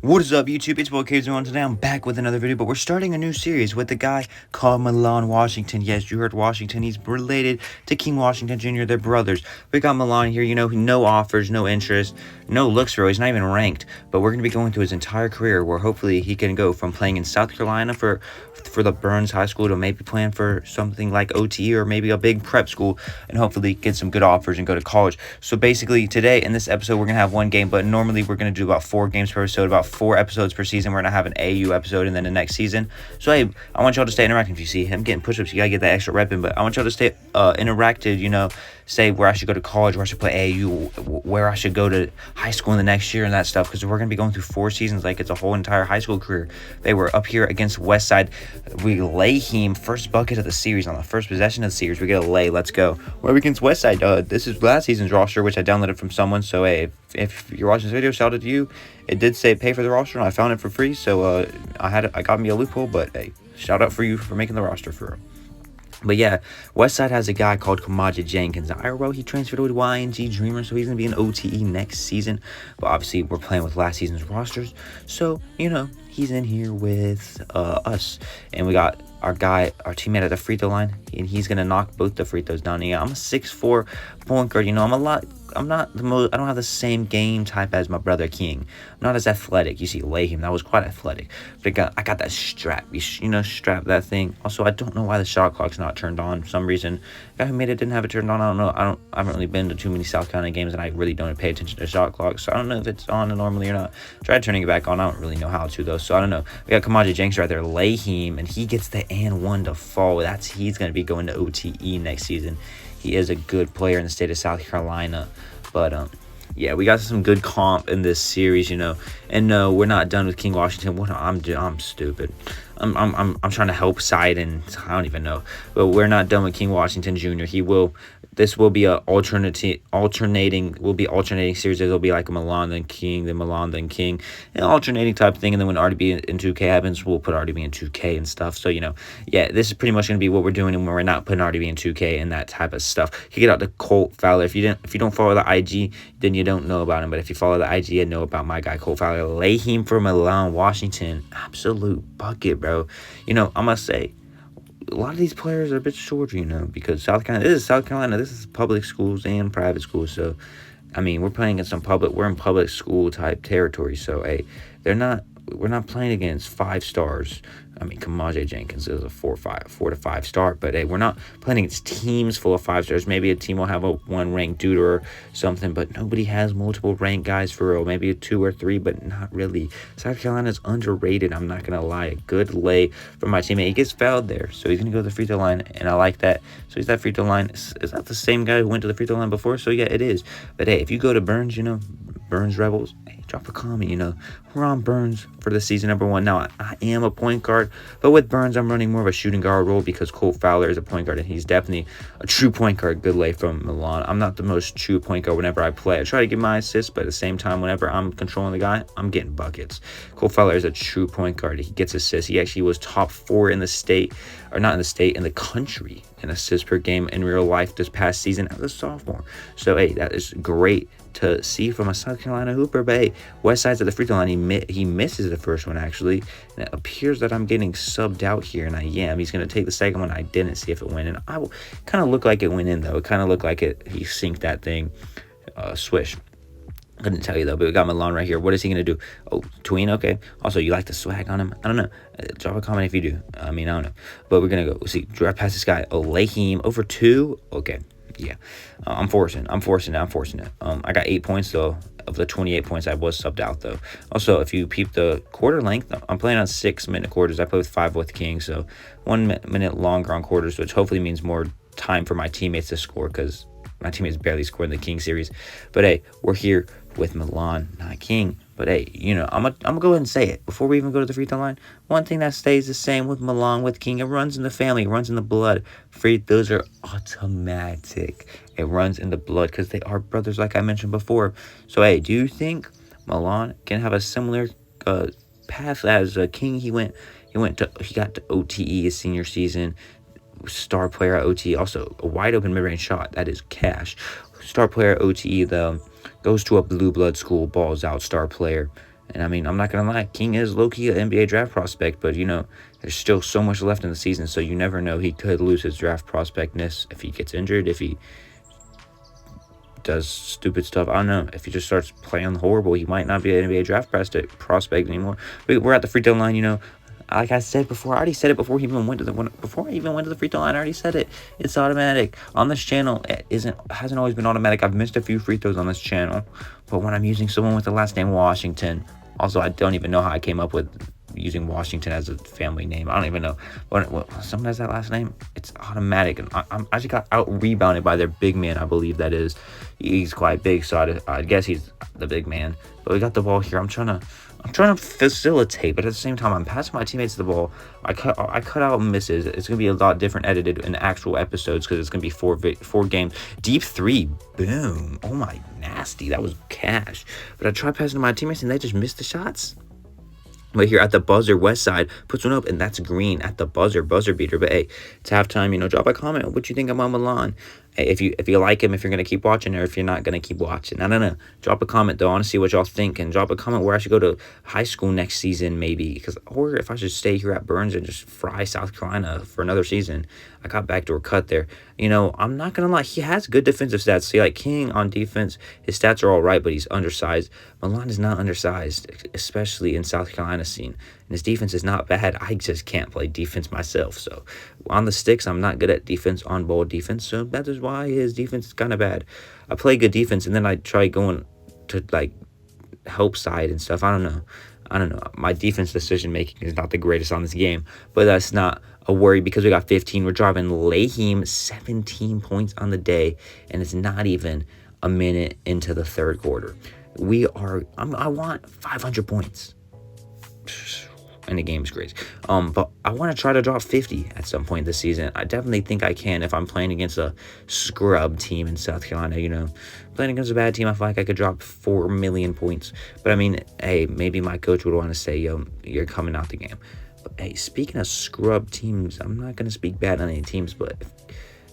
What is up, YouTube? It's Kaiser. Today I'm back with another video, but we're starting a new series with the guy called Milan Washington. Yes, you heard Washington. He's related to King Washington Jr. They're brothers. We got Milan here, no offers, no interest, no looks for. He's not even ranked, but we're going to be going through his entire career where hopefully he can go from playing in South Carolina for the Burns High School to maybe playing for something like OT or maybe a big prep school and hopefully get some good offers and go to college. So basically today in this episode, we're going to have one game, but normally we're going to do about 4 games per episode, about 4 episodes per season. We're going to have an AU episode and then the next season. So hey, I want y'all to stay interactive. If you see him getting push-ups, you got to get that extra rep in, but I want y'all to stay interactive, say where I should go to college, where I should play AU, where I should go to high school in the next year and that stuff, because we're going to be going through 4 seasons like it's a whole entire high school career. They were up here against Westside. We lay him first bucket of the series on the first possession of the series. We get a lay. Let's go. We're against Westside. This is last season's roster, which I downloaded from someone. So hey, if you're watching this video, shout out to you. It did say pay for the roster, and I found it for free. So I got me a loophole. But hey, shout out for you for making the roster for real. But yeah, Westside has a guy called Kamaja Jenkins. Now, IRL, he transferred with YNG Dreamer, so he's going to be an OTE next season. But obviously, we're playing with last season's rosters. So, he's in here with us. And we got our teammate at the free throw line, and he's going to knock both the free throws down. Yeah, I'm a 6'4" point guard. I don't have the same game type as my brother King. I'm not as athletic. You see, Lahim, that was quite athletic. But I got that strap. Strap that thing. Also, I don't know why the shot clock's not turned on. For some reason, the guy who made it didn't have it turned on. I don't know. I haven't really been to too many South Carolina games, and I really don't pay attention to the shot clock. So I don't know if it's on normally or not. Tried turning it back on. I don't really know how to, though. So I don't know. We got Kamaja Jenks right there, Lahim, and he gets the and one to fall. He's going to be going to OTE next season. He is a good player in the state of South Carolina. But yeah, we got some good comp in this series, And no, we're not done with King Washington. I'm stupid. I'm trying to help side, and I don't even know. But we're not done with King Washington Jr. This will be alternating series. It'll be like a Milan then King, then Milan then King, an alternating type of thing. And then when RDB in 2K happens, we'll put RDB in 2K and stuff. So yeah, this is pretty much gonna be what we're doing, and when we're not putting RDB in 2K and that type of stuff. You get out the Colt Fowler. If you don't follow the IG, then you don't know about him. But if you follow the IG, you know about my guy Colt Fowler. Lay him for Milan Washington, absolute bucket, bro. I must say, a lot of these players are a bit shorter, because this is South Carolina. This is public schools and private schools. So, we're playing against we're in public school type territory. So, hey, we're not playing against 5 stars. Kamaja Jenkins is a 4 to 5 star, but hey, we're not playing against teams full of 5 stars. Maybe a team will have a 1 ranked dude or something, but nobody has multiple ranked guys for real. Maybe a 2 or 3, but not really. South Carolina's underrated. I'm not gonna lie. A good lay from my teammate. He gets fouled there, so he's gonna go to the free throw line, and I like that. So he's that free throw line. Is that the same guy who went to the free throw line before? So yeah, it is. But hey, if you go to Burns, Burns Rebels, hey, drop a comment. We're on Burns for the season number 1. Now, I am a point guard, but with Burns, I'm running more of a shooting guard role because Colt Fowler is a point guard, and he's definitely a true point guard. Good lay from Milan. I'm not the most true point guard whenever I play. I try to get my assists, but at the same time, whenever I'm controlling the guy, I'm getting buckets. Colt Fowler is a true point guard. He gets assists. He actually was top 4 in the state, or not in the state, in the country in assists per game in real life this past season as a sophomore. So, hey, that is great to see from a South Carolina hooper. But hey, Westside's at the free throw line. He misses the first one, actually, and it appears that I'm getting subbed out here, and I am. He's going to take the second one. I didn't see if it went in. I kind of looked like it went in, though. It kind of looked like he synced that thing. Swish. Couldn't tell you, though, but we got Milan right here. What is he going to do? Oh, tween, okay. Also, you like the swag on him? I don't know. Drop a comment if you do. I don't know. But we're going to go. See, drive past this guy. Oh, Lahim over 2. Okay. Yeah. I'm forcing it. I got 8 points, though. Of the 28 points, I was subbed out, though. Also, if you peep the quarter length, I'm playing on 6-minute quarters. I play with 5 with King, so 1 minute longer on quarters, which hopefully means more time for my teammates to score, because my teammates barely scored in the King series. But hey, we're here with Milan, not King. But hey, I'm gonna go ahead and say it before we even go to the free throw line. One thing that stays the same with Milan, with King, it runs in the family, it runs in the blood. Free throws are automatic. It runs in the blood because they are brothers, like I mentioned before. So hey, do you think Milan can have a similar path as King? He got to OTE his senior season. Star player at OTE, also a wide open mid-range shot. That is cash. Star player at OTE, though, goes to a blue blood school, balls out, star player. And I mean, I'm not going to lie, King is low-key an NBA draft prospect, but, there's still so much left in the season, so you never know. He could lose his draft prospectness if he gets injured, if he does stupid stuff. I don't know. If he just starts playing horrible, he might not be an NBA draft prospect anymore. We're at the free throw line, Like I said before, I already said it before I even went to the free throw line. I already said it. It's automatic on this channel. It hasn't always been automatic. I've missed a few free throws on this channel, but when I'm using someone with the last name Washington, also I don't even know how I came up with using Washington as a family name. I don't even know. When someone has that last name, it's automatic. And I just got out rebounded by their big man. I believe that is. He's quite big, so I guess he's the big man. But we got the ball here. I'm trying to facilitate, but at the same time, I'm passing my teammates the ball. I cut out misses. It's gonna be a lot different edited in actual episodes because it's gonna be four games. Deep three, boom! Oh my, nasty. That was cash. But I tried passing to my teammates and they just missed the shots. But here at the buzzer, West Side puts one up, and that's green at the buzzer beater. But hey, it's halftime. Drop a comment what you think about Milan. Hey, if you like him, if you're gonna keep watching, or if you're not gonna keep watching. I don't know. Drop a comment though. I want to see what y'all think, and drop a comment where I should go to high school next season, maybe, or if I should stay here at Burns and just fry South Carolina for another season. I got backdoor cut there. I'm not gonna lie. He has good defensive stats. See, like King on defense, his stats are all right, but he's undersized. Milan is not undersized, especially in South Carolina scene. And his defense is not bad. I just can't play defense myself. So on the sticks, I'm not good at defense, on ball defense. So that is why his defense is kind of bad. I play good defense, and then I try going to like help side and stuff. I don't know. My defense decision making is not the greatest on this game, but that's not a worry because we got 15. We're driving Lahim 17 points on the day, and it's not even a minute into the third quarter. I want 500 points. And the game's great. But I want to try to drop 50 at some point this season. I definitely think I can if I'm playing against a scrub team in South Carolina. Playing against a bad team, I feel like I could drop 4 million points. But I mean, hey, maybe my coach would want to say, yo, you're coming out the game. But hey, speaking of scrub teams, I'm not gonna speak bad on any teams, but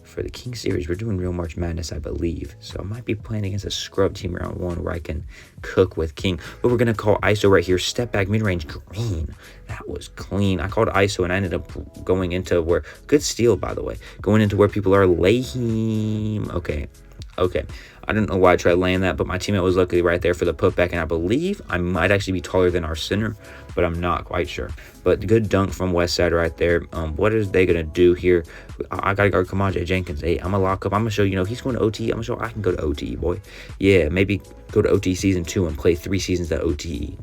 for the King series, we're doing Real March Madness, I believe. So I might be playing against a scrub team round 1 where I can cook with King. But we're going to call ISO right here. Step back, mid-range, green. That was clean. I called ISO, and I ended up going into where... Good steal, by the way. Going into where people are. Lahim. Okay. I don't know why I tried laying that, but my teammate was luckily right there for the putback, and I believe I might actually be taller than our center, but I'm not quite sure. But good dunk from Westside right there. What are they going to do here? I got to guard Kamaje Jenkins. Hey, I'm going to lock up. I'm going to show, he's going to OT. I'm going to show I can go to OT, boy. Yeah, maybe go to OT season 2 and play 3 seasons at OT.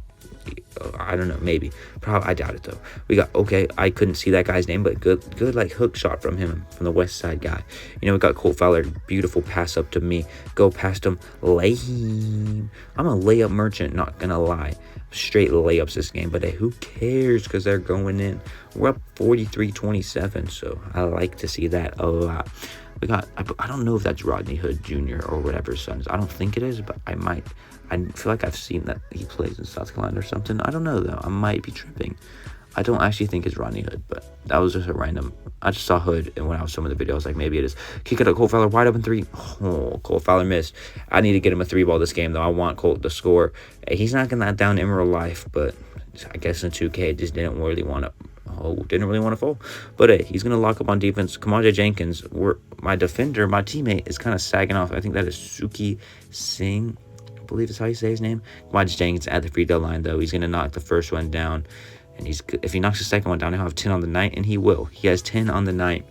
I don't know, maybe. Probably, I doubt it though. We got, okay, I couldn't see that guy's name, but good like hook shot from him, from the West Side guy. We got Colt Fowler, beautiful pass up to me. Go past him, Lahim. I'm a layup merchant, not gonna lie. Straight layups this game, but hey, who cares because they're going in. We're up 43-27, so I like to see that a lot. We got, I don't know if that's Rodney Hood Jr. or whatever his son is. I don't think it is, but I feel like I've seen that he plays in South Carolina or something. I don't know, though. I might be tripping. I don't actually think it's Rodney Hood, but that was just a random... I just saw Hood, and when I was showing the video, I was like, maybe it is. Kick it up, Colt Fowler, wide open 3. Oh, Colt Fowler missed. I need to get him a 3-ball this game, though. I want Colt to score. He's knocking that down in real life, but I guess in 2K, just didn't really want to fall. But hey, he's going to lock up on defense. Kamaje Jenkins, my defender, my teammate, is kind of sagging off. I think that is Suki Singh. I believe is how you say his name. Kamaje Jenkins at the free throw line, though. He's going to knock the first one down. And if he knocks the second one down, he'll have 10 on the night, and he will. He has 10 on the night.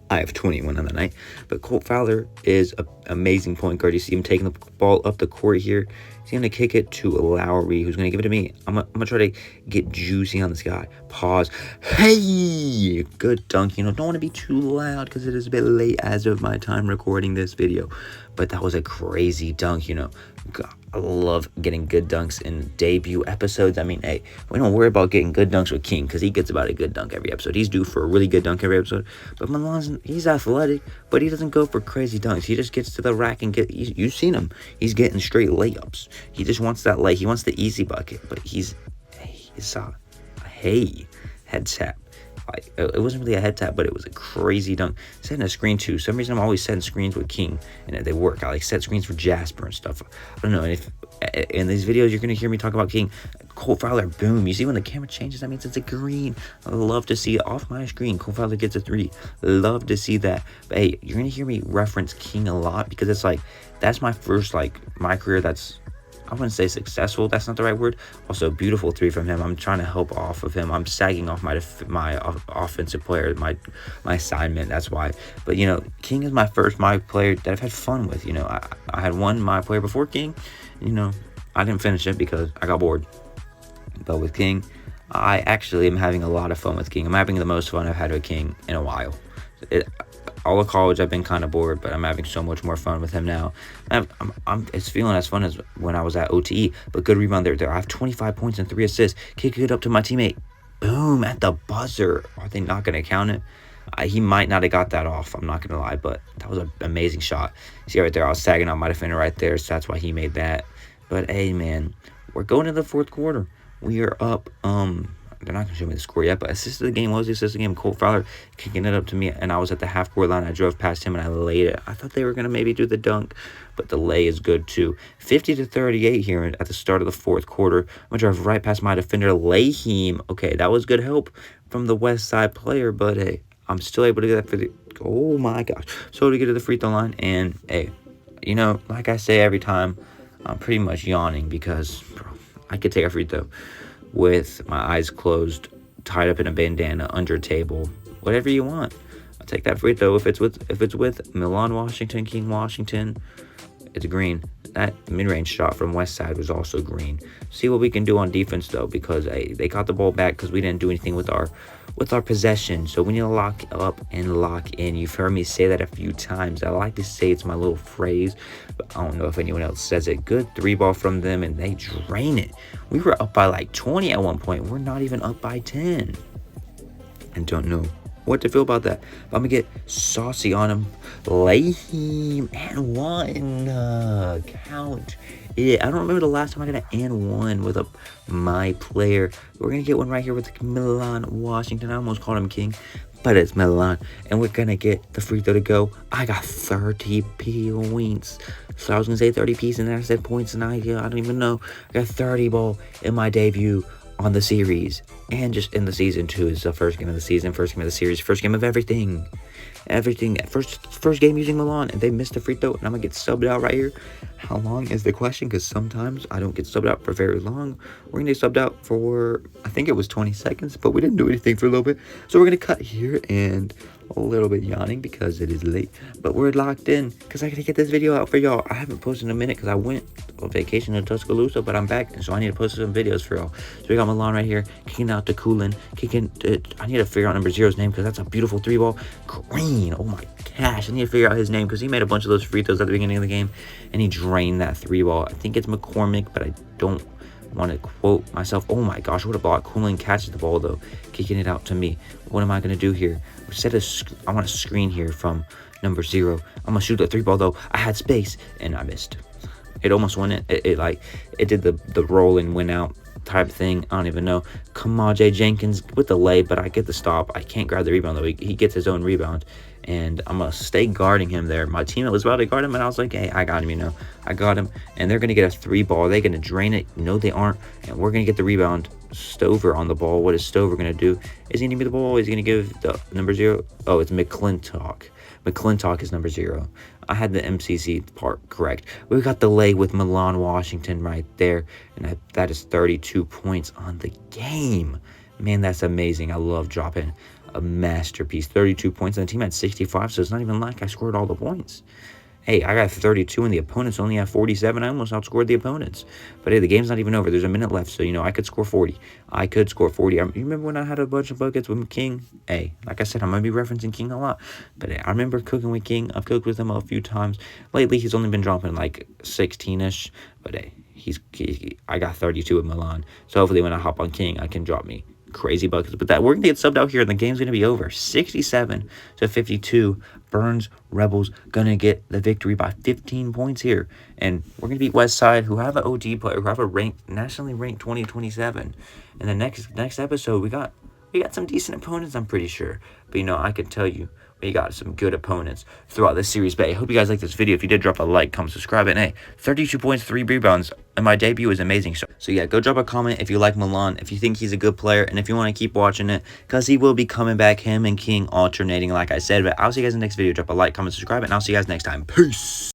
I have 21 on the night. But Colt Fowler is an amazing point guard. You see him taking the ball up the court here. He's going to kick it to Lowry, who's going to give it to me. I'm going to try to get juicy on this guy. Pause. Hey! Good dunk. Don't want to be too loud because it is a bit late as of my time recording this video. But that was a crazy dunk, God, I love getting good dunks in debut episodes. I mean, hey, we don't worry about getting good dunks with King because he gets about a good dunk every episode. He's due for a really good dunk every episode. But Milan's, he's athletic, but he doesn't go for crazy dunks. He just gets to the rack and you've seen him. He's getting straight layups. He just wants that lay. He wants the easy bucket, but he's a head tap. It wasn't really a head tap, but it was a crazy dunk. Setting a screen too. For some reason I'm always setting screens with King, and they work. I like set screens for Jasper and stuff. I don't know. And if in these videos, you're going to hear me talk about King. Cole Fowler, boom. You see when the camera changes, that means it's a green. I love to see it off my screen. Cole Fowler gets a 3. Love to see that. But hey, you're going to hear me reference King a lot because it's like, that's my first, like, my career that's, I wouldn't say successful. That's not the right word. Also, beautiful 3 from him. I'm trying to help off of him. I'm sagging off my offensive player, my assignment. That's why. But, you know, King is my first my player that I've had fun with. You know, I had one my player before King. You know, I didn't finish it because I got bored. But with King, I actually am having a lot of fun with King. I'm having the most fun I've had with King in a while. All of college, I've been kind of bored, but I'm having so much more fun with him now. It's feeling as fun as when I was at OTE, but good rebound there. I have 25 points and 3 assists. Kick it up to my teammate. Boom, at the buzzer. Are they not going to count it? He might not have got that off, I'm not going to lie, but that was an amazing shot. See right there, I was sagging on my defender right there, so that's why he made that. But, hey, man, we're going to the fourth quarter. We are up, they're not going to show me the score yet, but assist of the game was the assist of the game. Cole Fowler kicking it up to me, and I was at the half-court line. I drove past him, and I laid it. I thought they were going to maybe do the dunk, but the lay is good, too. 50-38 here at the start of the fourth quarter. I'm going to drive right past my defender, Lahim. Okay, that was good help from the West Side player, but, hey, I'm still able to get that for the... Oh, my gosh. So to get to the free throw line, and, hey, you know, like I say every time, I'm pretty much yawning because, bro, I could take a free throw with my eyes closed, tied up in a bandana, under a table, whatever you want. I'll take that free throw. If it's with Milan Washington, King Washington, it's green. That mid-range shot from West Side was also green. See what we can do on defense, though, because they got the ball back because we didn't do anything with our possession. So we need to lock up and lock in. You've heard me say that a few times. I like to say it's my little phrase, but I don't know if anyone else says it. Good 3-ball from them, and they drain it. We were up by like 20 at one point. We're not even up by 10. And don't know what to feel about that. But I'm going to get saucy on him. Lahim and 1. Count it. I don't remember the last time I got an and 1 with my player. We're going to get one right here with Milan Washington. I almost called him King, but it's Milan. And we're going to get the free throw to go. I got 30 points. So I was going to say 30 piece, and then I said points, and I don't even know. I got 30 ball in my debut on the series, and just in the season too. It's the first game of the season, first game of the series, first game of everything. First game using Milan, and they missed a free throw, and I'm gonna get subbed out right here. How long is the question? Because sometimes I don't get subbed out for very long. We're gonna get subbed out for, I think it was 20 seconds, but we didn't do anything for a little bit. So we're gonna cut here, and a little bit yawning because it is late, but we're locked in because I gotta get this video out for y'all. I haven't posted in a minute because I went on vacation in Tuscaloosa, but I'm back, and so I need to post some videos for y'all. So we got Milan right here kicking out to Kulin, I need to figure out number 0's name because that's a beautiful 3-ball. Green, oh my gosh, I need to figure out his name because he made a bunch of those free throws at the beginning of the game, and he drained that 3-ball. I think it's McCormick, but I don't want to quote myself. Oh my gosh, what a block. Kulin catches the ball though, kicking it out to me. What am I going to do here? I want a screen here from number 0. I'm going to shoot the 3-ball though. I had space and I missed. It almost went in. It did the roll and went out type thing. I don't even know. Come on, Jay Jenkins with the lay, but I get the stop. I can't grab the rebound though. He gets his own rebound, and I'm going to stay guarding him there. My teammate was about to guard him, and I was like, hey, I got him, you know. I got him, and they're going to get a 3-ball. They're going to drain it. No, they aren't, and we're going to get the rebound. Stover on the ball. What is Stover going to do? Is he going to give me the ball? Is he going to give the number 0? Oh, it's McClintock. McClintock is number 0. I had the MCC part correct. We got the lay with Milan Washington right there, and that is 32 points on the game. Man, that's amazing. I love dropping a masterpiece. 32 points, and the team had 65, so it's not even like I scored all the points. Hey, I got 32, and the opponents only have 47. I almost outscored the opponents. But hey, the game's not even over. There's a minute left, so, you know, I could score 40. You remember when I had a bunch of buckets with King? Hey, like I said, I'm going to be referencing King a lot. But hey, I remember cooking with King. I've cooked with him a few times. Lately, he's only been dropping like 16-ish. But hey, I got 32 with Milan. So hopefully when I hop on King, I can drop me crazy buckets. But we're gonna get subbed out here, and the game's gonna be over. 67-52. Burns Rebels gonna get the victory by 15 points here, and we're gonna beat West Side, who have an OD player, who have a nationally ranked 2027. And the next episode, we got some decent opponents, I'm pretty sure. But you know, I can tell you, we got some good opponents throughout this series. But I hope you guys like this video. If you did, drop a like, comment, subscribe, and hey, 32 points, 3 rebounds. and my debut was amazing. So yeah, go drop a comment if you like Milan, if you think he's a good player, and if you want to keep watching it, because he will be coming back, him and King alternating like I said. But I'll see you guys in the next video. Drop a like, comment, subscribe, and I'll see you guys next time. Peace.